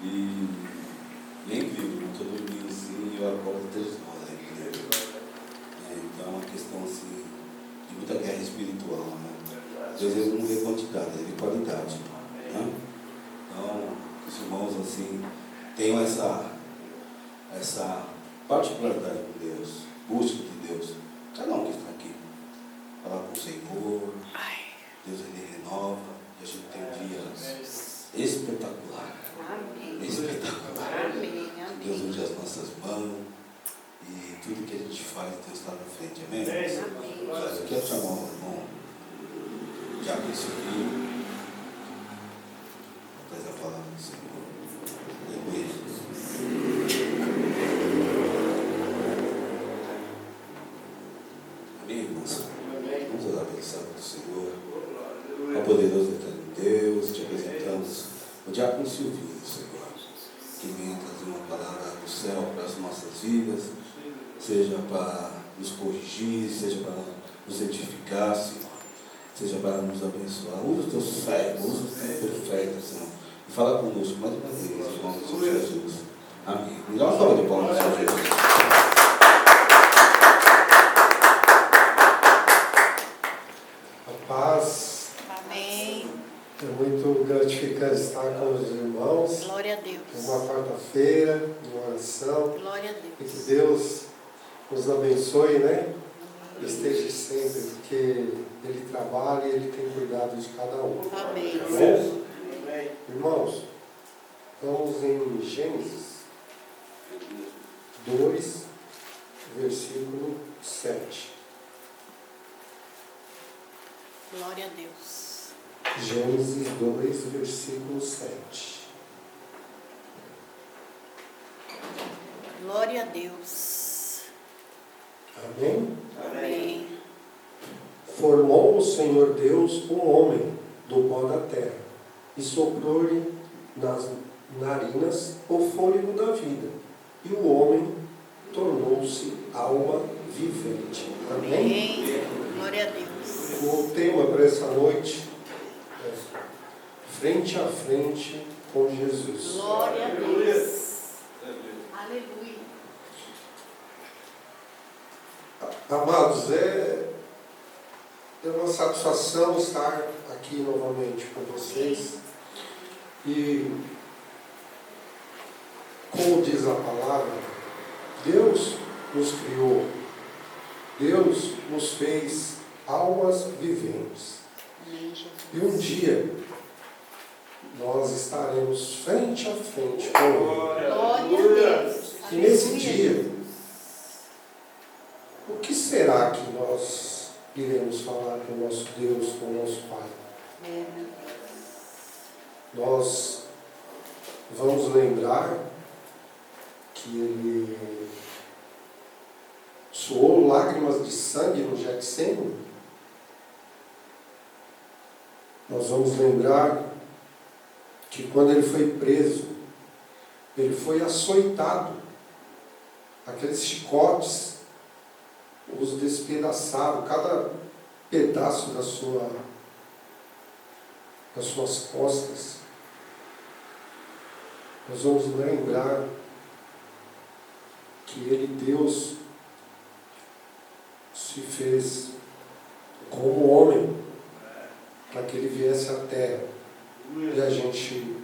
E é incrível, eu estou dormindo assim e eu acordo 3 horas da igreja. Então é uma questão assim, de muita guerra espiritual, né? Deus ele não vê quantidade, ele vê qualidade. Né? Então, os irmãos assim, tenham essa particularidade com Deus, busca de Deus. Cada um que está aqui, falar com o Senhor, Deus ele renova, e a gente tem um dia espetacular. Amém. Espetacular. Amém. Que Deus use as nossas mãos e tudo que a gente faz, Deus está na frente. Amém? Amém. Eu quero chamar o irmão Diácono Silvinho, para trazer a palavra do Senhor. Aleluia. Amém, irmãos? Vamos orar pelo sábado do Senhor. Ó poderoso eterno Deus, te apresentamos o Diácono Silvinho, Senhor, que venha trazer uma palavra do céu para as nossas vidas, seja para nos corrigir, seja para nos edificar, Senhor, seja para nos abençoar. Usa os teus servos, usa os teus profetas, Senhor, e fala conosco mais uma vez, em nome do Senhor Jesus. Amém. Me dá uma salva de palmas, Senhor Jesus. A paz. Amém. É muito gratificante estar com os irmãos. Glória a Deus. Uma quarta-feira, uma oração. Glória a E Deus. que Deus nos abençoe, né? Esteja sempre, porque Ele trabalha e Ele tem cuidado de cada um. Amém. Tá bom? Irmãos, vamos em Gênesis 2, versículo 7. Glória a Deus. Gênesis 2, versículo 7. Glória a Deus. Amém? Amém. Formou o Senhor Deus o homem do pó da terra e soprou-lhe nas narinas o fôlego da vida, e o homem tornou-se alma vivente. Amém? Amém. Glória a Deus. O tema para essa noite é frente a frente com Jesus. Glória a Deus. Aleluia. Amados, é uma satisfação estar aqui novamente com vocês. E, como diz a palavra, Deus nos criou, Deus nos fez almas viventes. Amém, Jesus. E um dia nós estaremos frente a frente com Ele. Glória a Deus. E nesse Aleluia. dia, o que será que nós iremos falar com o nosso Deus, com o nosso Pai? É. Nós vamos lembrar que Ele suou lágrimas de sangue no Getsêmani. Nós vamos lembrar que quando Ele foi preso, Ele foi açoitado. Aqueles chicotes os despedaçaram, cada pedaço das suas costas. Nós vamos lembrar que Ele, Deus, se fez como homem, para que Ele viesse à terra e a gente,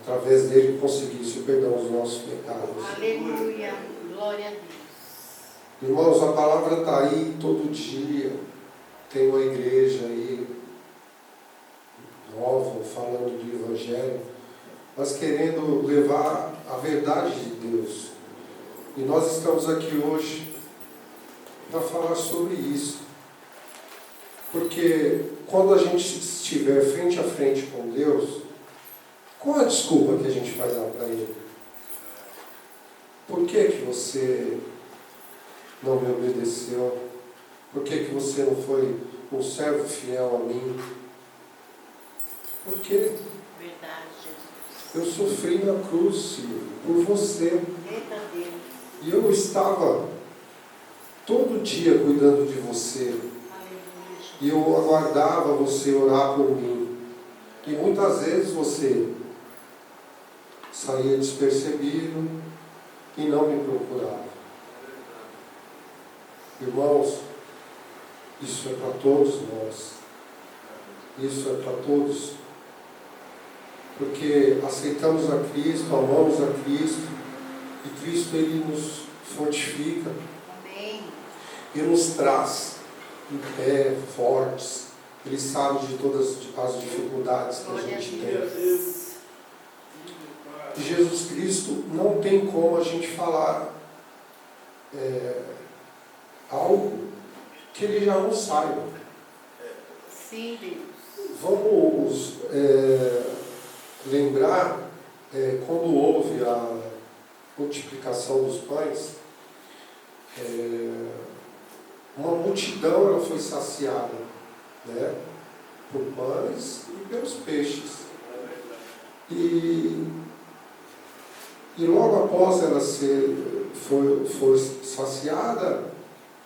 através dele, conseguisse o perdão dos nossos pecados. Aleluia. Glória a Deus. Irmãos, a palavra está aí todo dia. Tem uma igreja aí nova, falando do Evangelho, mas querendo levar a verdade de Deus. E nós estamos aqui hoje para falar sobre isso. Porque quando a gente estiver frente a frente com Deus, qual a desculpa que a gente vai dar para Ele? Por que você não me obedeceu? Por que você não foi um servo fiel a mim? Porque Verdade, Jesus. eu sofri na cruz, Senhor, por você. Eita Deus. E eu estava todo dia cuidando de você. Aleluia, Jesus. E eu aguardava você orar por mim. E muitas vezes você saía despercebido e não me procurava. Irmãos, isso é para todos nós. Isso é para todos. Porque aceitamos a Cristo, amamos a Cristo, e Cristo Ele nos fortifica. Amém. E nos traz em pé, fortes. Ele sabe de todas as dificuldades que a Glória a gente tem. Deus. E Jesus Cristo não tem como a gente falar algo que Ele já não saiba. Sim, Deus. Vamos lembrar quando houve a multiplicação dos pães, uma multidão ela foi saciada, né, por pães e pelos peixes. E logo após ela foi saciada,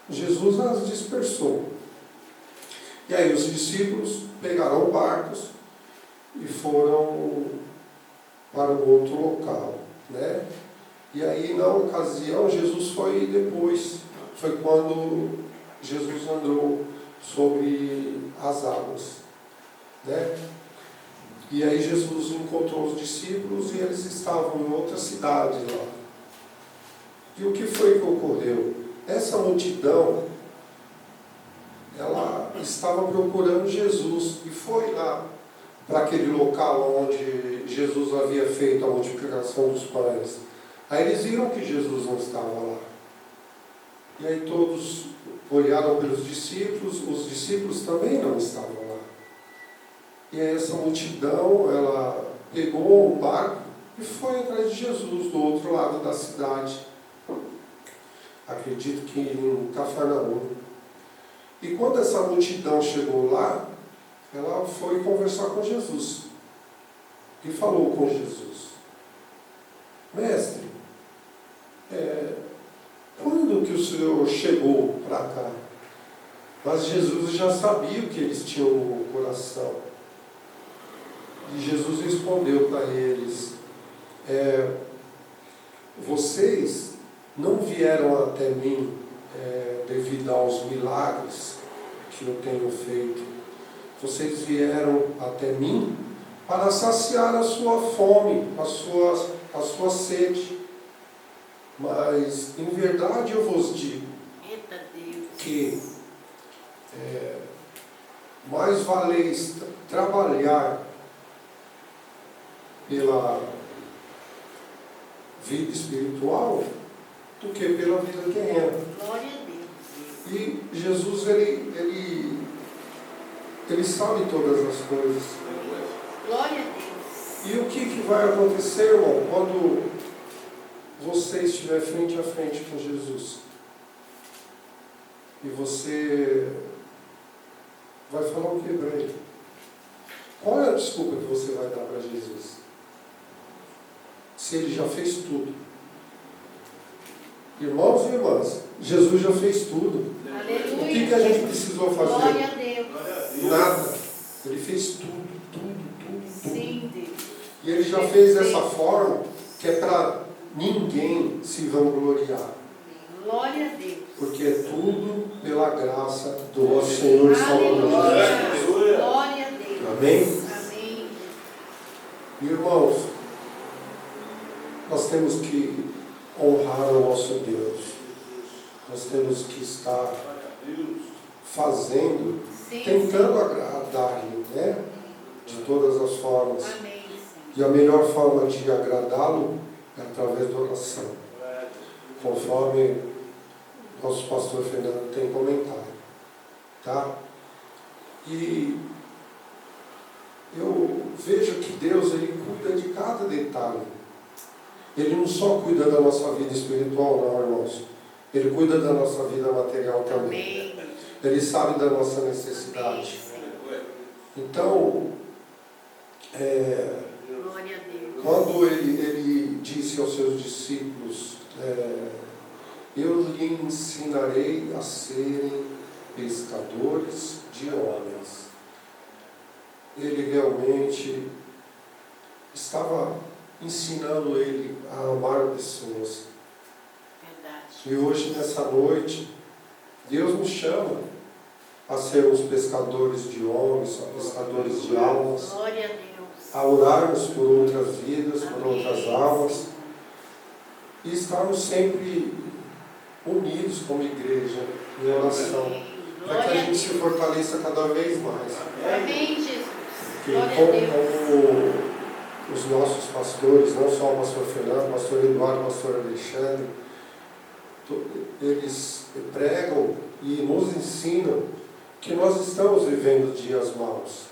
Jesus as dispersou. E aí os discípulos pegaram barcos e foram para o outro local, né? E aí na ocasião Jesus foi depois, foi quando Jesus andou sobre as águas, né? E aí Jesus encontrou os discípulos e eles estavam em outra cidade lá. E o que foi que ocorreu? Essa multidão, ela estava procurando Jesus e foi lá para aquele local onde Jesus havia feito a multiplicação dos pães. Aí eles viram que Jesus não estava lá. E aí todos olharam pelos discípulos, os discípulos também não estavam lá. E aí essa multidão, ela pegou um barco e foi atrás de Jesus, do outro lado da cidade. Acredito que em Cafarnaum. E quando essa multidão chegou lá, ela foi conversar com Jesus. E falou com Jesus: Mestre, quando que o Senhor chegou para cá? Mas Jesus já sabia o que eles tinham no coração. E Jesus respondeu para eles: vocês não vieram até mim devido aos milagres que eu tenho feito. Vocês vieram até mim para saciar a sua fome, a sua sede. Mas, em verdade, eu vos digo que mais valeis trabalhar pela vida espiritual do que pela vida terrena. Glória a Deus. E Jesus, ele sabe todas as coisas. Glória a Deus. E o que vai acontecer, irmão, quando você estiver frente a frente com Jesus? E você vai falar o que para ele? Qual é a desculpa que você vai dar para Jesus? Se ele já fez tudo. Irmãos e irmãs, Jesus já fez tudo. Aleluia. O que a gente precisou fazer? Glória a Deus. Nada. Ele fez tudo. Sim, Deus. E ele já fez dessa forma que é para ninguém se vangloriar. Glória a Deus. Porque é tudo pela graça do nosso Senhor e Salvador Jesus. Aleluia. Glória a Deus. Amém? Amém. Irmãos, nós temos que honrar o nosso Deus. Nós temos que estar fazendo, Sim, tentando agradar-lhe, né? De todas as formas. Amém. E a melhor forma de agradá-lo é através da oração. Conforme nosso pastor Fernando tem comentado. Tá? E eu vejo que Deus, Ele cuida de cada detalhe. Ele não só cuida da nossa vida espiritual, não, irmãos. Ele cuida da nossa vida material também. Amém. Ele sabe da nossa necessidade. Então, Glória a Deus. quando ele disse aos seus discípulos, eu lhe ensinarei a serem pescadores de homens. Ele realmente estava ensinando ele a amar pessoas. Verdade. E hoje, nessa noite, Deus nos chama a sermos pescadores de homens, pescadores de almas, Glória a Deus. a orarmos por outras vidas, por Amém. outras almas, e estarmos sempre unidos como igreja, em oração, Amém. para que a Glória a gente se Deus. fortaleça cada vez mais. Amém, Jesus. Porque Glória a Deus. como os nossos pastores, não só o pastor Fernando, o pastor Eduardo, o pastor Alexandre, eles pregam e nos ensinam que nós estamos vivendo dias maus.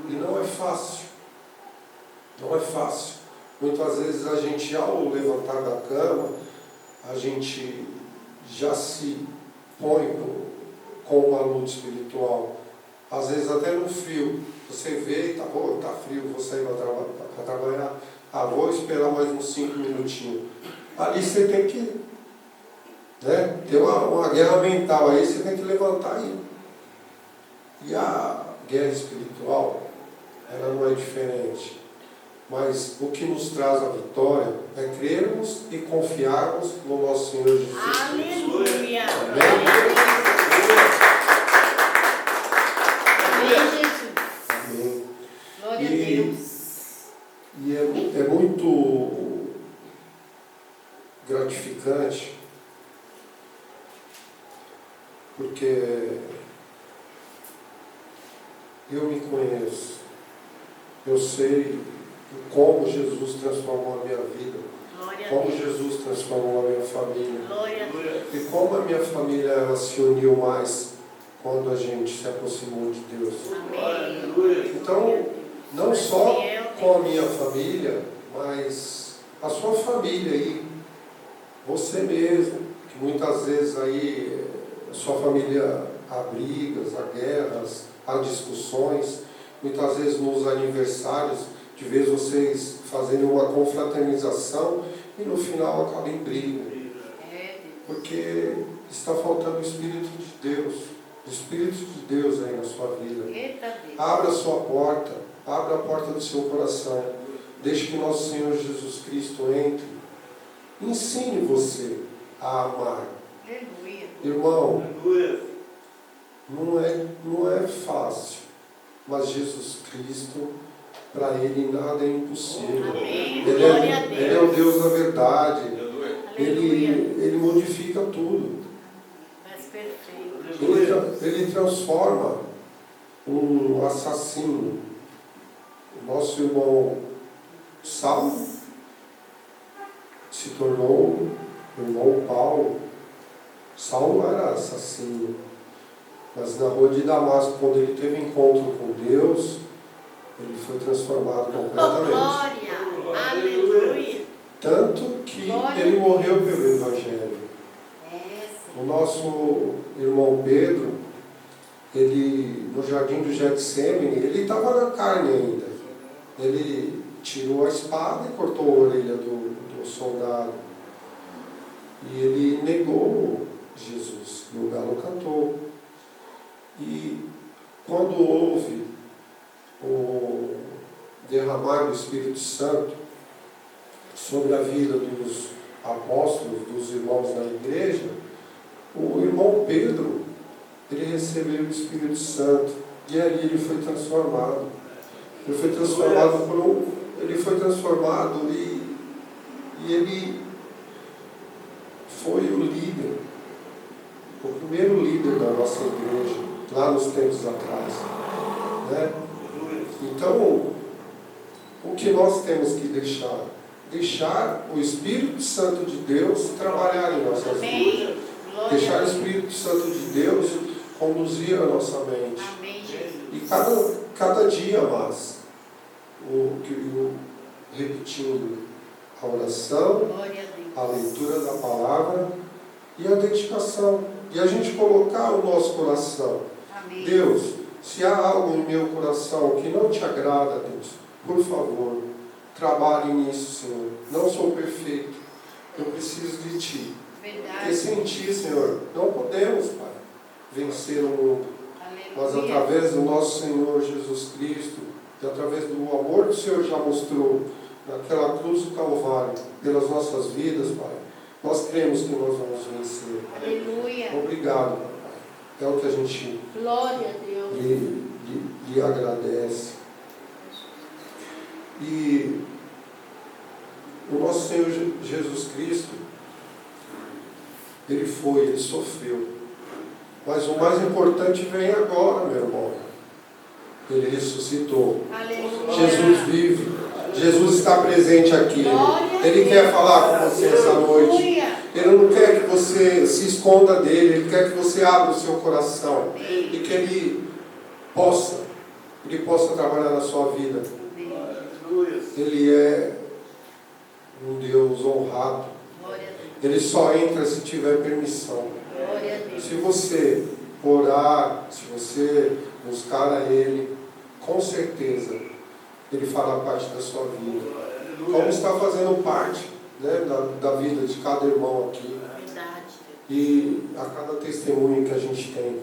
E não é fácil. Não é fácil. Muitas vezes a gente, ao levantar da cama, a gente já se põe com uma luta espiritual. Às vezes até no frio. Você vê e tá frio, vou sair para trabalhar. Vou esperar mais uns 5 minutinhos. Ali você tem que ter uma guerra mental. Aí você tem que levantar e ir. E a guerra espiritual, ela não é diferente. Mas o que nos traz a vitória é crermos e confiarmos no nosso Senhor Jesus Cristo. Aleluia. Amém? Amém, Jesus. Amém. Glória a Deus. E é muito gratificante, porque eu me conheço, eu sei como Jesus transformou a minha vida, Glória a como Deus. Jesus transformou a minha família, Glória a Deus. e como a minha família ela se uniu mais quando a gente se aproximou de Deus. Amém. Então, não só com a minha família, mas a sua família aí, você mesmo, que muitas vezes aí a sua família há brigas, há guerras, há discussões, muitas vezes nos aniversários, de vez vocês fazerem uma confraternização e no final acaba em briga, porque está faltando o Espírito de Deus, o Espírito de Deus aí na sua vida. Eita Deus. Abra a sua porta, abra a porta do seu coração, deixe que nosso Senhor Jesus Cristo entre, ensine você a amar. Aleluia. Irmão, não é fácil, mas Jesus Cristo, para Ele nada é impossível. Amém. Ele Glória a Deus. Ele é o Deus da verdade, Aleluia. Ele modifica tudo. Mas perfeito. Ele transforma um assassino. O nosso irmão Saulo se tornou o irmão Paulo. Saulo era assassino, mas na rua de Damasco, quando ele teve encontro com Deus, ele foi transformado Oh, completamente. glória. Aleluia. Tanto que Glória ele a Deus. morreu pelo Evangelho. O nosso irmão Pedro, ele no jardim do Getsemane, ele estava na carne ainda. Ele tirou a espada e cortou a orelha do soldado. E ele negou Jesus. E o galo cantou. E quando houve o derramar do Espírito Santo sobre a vida dos apóstolos, dos irmãos da igreja, o irmão Pedro, ele recebeu o Espírito Santo e ali ele foi transformado. Ele foi transformado e ele foi o líder, o primeiro líder da nossa igreja, lá nos tempos atrás. Né? Então, o que nós temos que deixar? Deixar o Espírito Santo de Deus trabalhar em nossas vidas. Deixar o Espírito Santo de Deus conduzir a nossa mente. Amém, Jesus. E cada dia mais, repetindo a oração, Glória a Deus. a leitura da palavra e a dedicação. E a gente colocar o nosso coração. Amém. Deus, se há algo em meu coração que não te agrada, Deus, por favor, trabalhe nisso, Senhor. Não sou perfeito. Eu preciso de Ti. Porque Verdade. sem Ti, Senhor, não podemos, Pai, vencer o mundo. Mas Aleluia. através do nosso Senhor Jesus Cristo, e através do amor que o Senhor já mostrou naquela cruz do Calvário, pelas nossas vidas, Pai, nós cremos que nós vamos vencer. Aleluia. Obrigado, Pai. É o que a gente Glória a Deus. lhe agradece. E o nosso Senhor Jesus Cristo, ele sofreu. Mas o mais importante vem agora, meu irmão. Ele ressuscitou. Aleluia. Jesus vive. Jesus está presente aqui. Ele quer falar com você essa noite. Aleluia. Ele não quer que você se esconda dele. Ele quer que você abra o seu coração. E que ele possa trabalhar na sua vida. Ele é um Deus honrado. Glória a Deus. Ele só entra se tiver permissão. Glória a Deus. Se você orar, se você buscar a Ele, com certeza Ele fará parte da sua vida. Como está fazendo parte, né, da vida de cada irmão aqui. Verdade. E a cada testemunho que a gente tem.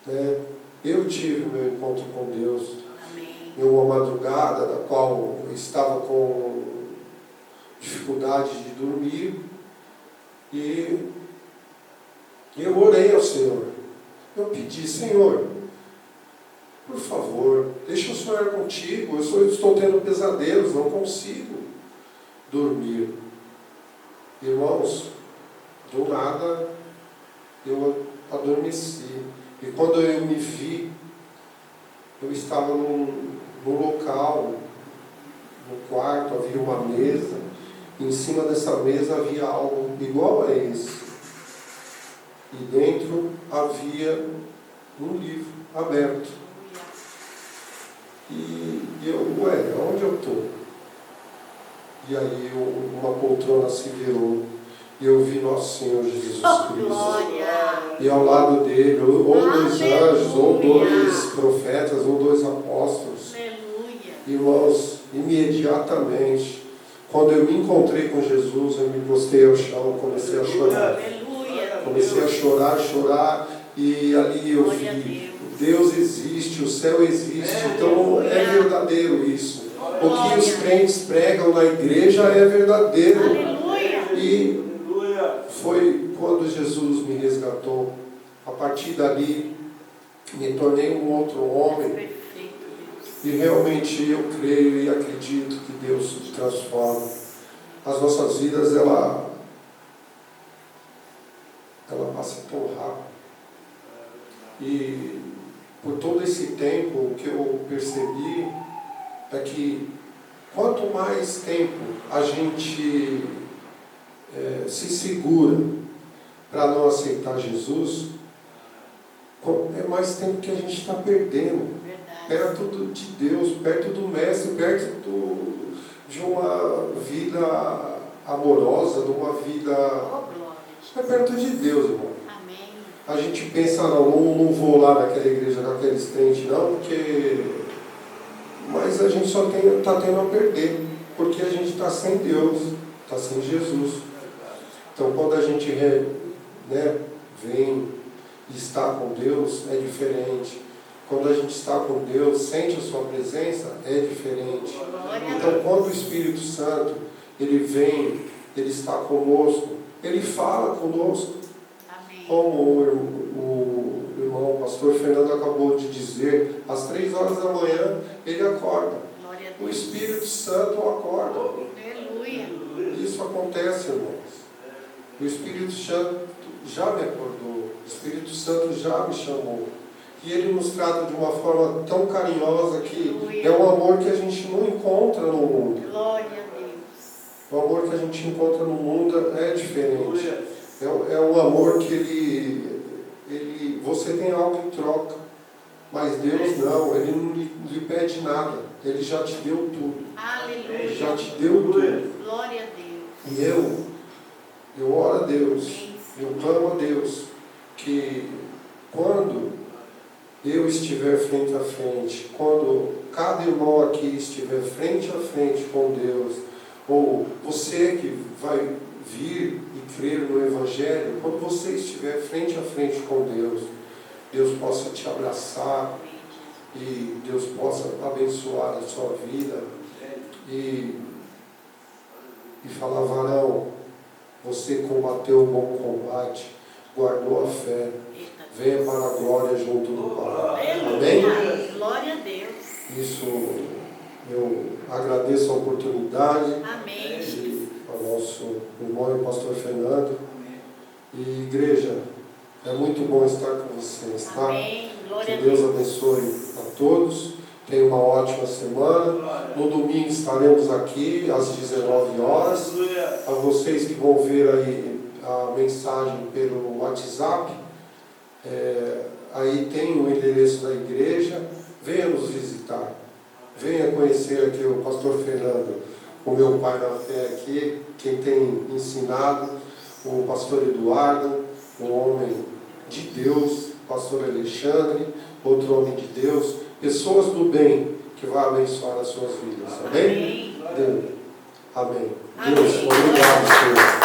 Né? Eu tive meu encontro com Deus Amém. em uma madrugada, na qual eu estava com dificuldade de dormir. E eu orei ao Senhor. Eu pedi, Senhor, por favor, deixa eu sonhar contigo. Eu estou tendo pesadelos, não consigo dormir. Irmãos, do nada eu adormeci. E quando eu me vi, eu estava num local, no quarto, havia uma mesa. E em cima dessa mesa havia algo igual a esse. E dentro havia um livro aberto. E eu, onde eu estou? E aí uma poltrona se virou. E eu vi Nosso Senhor Jesus Cristo. Glória. E ao lado dele, ou dois Aleluia. anjos, ou dois profetas, ou dois apóstolos. Aleluia. Irmãos, imediatamente, quando eu me encontrei com Jesus, eu me prostei ao chão, comecei a chorar. Aleluia. Comecei a chorar, e ali eu Glória a vi, Deus. Deus existe, o céu existe, então é verdadeiro isso. O que os crentes pregam na igreja é verdadeiro. Aleluia. E foi quando Jesus me resgatou. A partir dali, me tornei um outro homem. Perfeito, Deus. E realmente eu creio e acredito que Deus transforma. As nossas vidas, ela passa tão rápido. E por todo esse tempo, o que eu percebi é que quanto mais tempo a gente se segura para não aceitar Jesus, é mais tempo que a gente está perdendo. Verdade. Perto de Deus, perto do Mestre, perto de uma vida amorosa, de uma vida... Oh, glória. É perto de Deus, irmão. Amém. A gente pensa, não vou lá naquela igreja, naqueles crentes, não, porque... Mas a gente só está tendo a perder, porque a gente está sem Deus, está sem Jesus. Então, quando a gente vem e está com Deus, é diferente. Quando a gente está com Deus, sente a sua presença, é diferente. Então, quando o Espírito Santo, ele vem, ele está conosco, ele fala conosco. Amém. Como o irmão, o pastor Fernando acabou de dizer, às 3 horas da manhã, ele acorda. Glória a O Deus. Espírito Santo acorda. Aleluia. Isso acontece, irmãos. O Espírito Santo já me acordou. O Espírito Santo já me chamou. E Ele nos trata de uma forma tão carinhosa que é um amor que a gente não encontra no mundo. Glória a Deus. O amor que a gente encontra no mundo é diferente. É um amor que você tem algo em troca. Mas Deus não, Ele não lhe pede nada. Ele já te deu tudo. Aleluia. Ele já te deu tudo. Glória a Deus. E eu oro a Deus, eu clamo a Deus, que quando eu estiver frente a frente, quando cada irmão aqui estiver frente a frente com Deus, ou você que vai vir e crer no Evangelho, quando você estiver frente a frente com Deus, Deus possa te abraçar e Deus possa abençoar a sua vida e e falar: varão, você combateu o bom combate, guardou a fé, venha para a glória junto do Pai. Amém? Aleluia. Glória a Deus. Isso, eu agradeço a oportunidade. Amém. E ao nosso irmão e pastor Fernando. E igreja, é muito bom estar com vocês, tá? Amém. Glória Que a Deus Deus. abençoe a todos. Tenha uma ótima semana. No domingo estaremos aqui às 19 horas. A vocês que vão ver aí a mensagem pelo WhatsApp, aí tem o endereço da igreja. Venha nos visitar. Venha conhecer aqui o pastor Fernando, o meu pai na fé aqui, quem tem ensinado, o pastor Eduardo, um homem de Deus, pastor Alexandre, outro homem de Deus, pessoas do bem que vai abençoar as suas vidas. Amém? Amém. Deus. Amém. Amém. Deus, obrigado, Senhor.